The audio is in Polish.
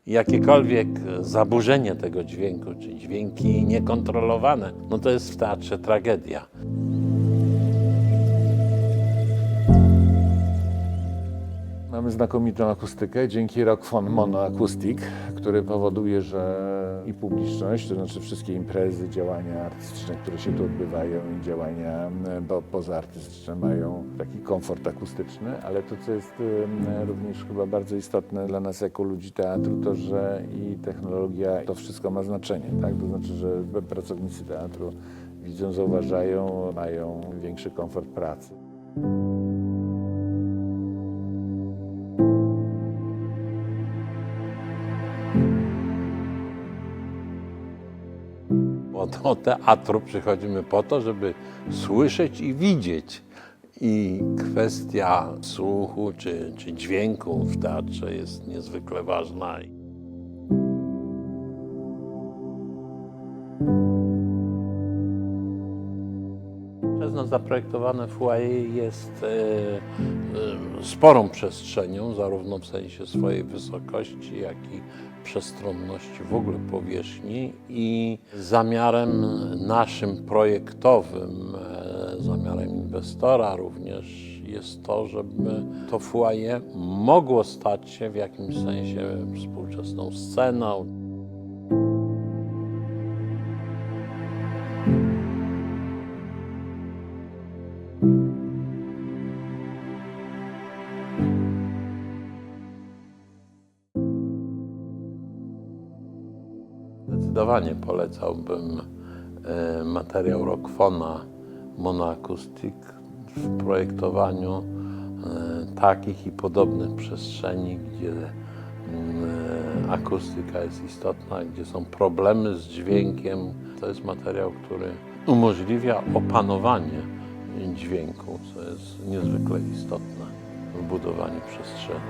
Jakiekolwiek zaburzenie tego dźwięku, czy dźwięki niekontrolowane, no to jest w teatrze tragedia. Mamy znakomitą akustykę dzięki Rockfon Mono Acoustic, który powoduje, że i publiczność, to znaczy wszystkie imprezy, działania artystyczne, które się tu odbywają i działania pozaartystyczne mają taki komfort akustyczny, ale to, co jest również chyba bardzo istotne dla nas jako ludzi teatru, to, że i technologia, to wszystko ma znaczenie, tak? To znaczy, że pracownicy teatru widzą, zauważają, mają większy komfort pracy. Bo do teatru przychodzimy po to, żeby słyszeć i widzieć. I kwestia słuchu czy dźwięku w teatrze jest niezwykle ważna. Przez nas zaprojektowane foyer jest sporą przestrzenią, zarówno w sensie swojej wysokości, jak i przestronności w ogóle powierzchni. I zamiarem naszym projektowym, zamiarem inwestora również jest to, żeby to foyer mogło stać się w jakimś sensie współczesną sceną. Zdecydowanie polecałbym materiał Rockfona Mono Acoustic w projektowaniu takich i podobnych przestrzeni, gdzie akustyka jest istotna, gdzie są problemy z dźwiękiem. To jest materiał, który umożliwia opanowanie dźwięku, co jest niezwykle istotne w budowaniu przestrzeni.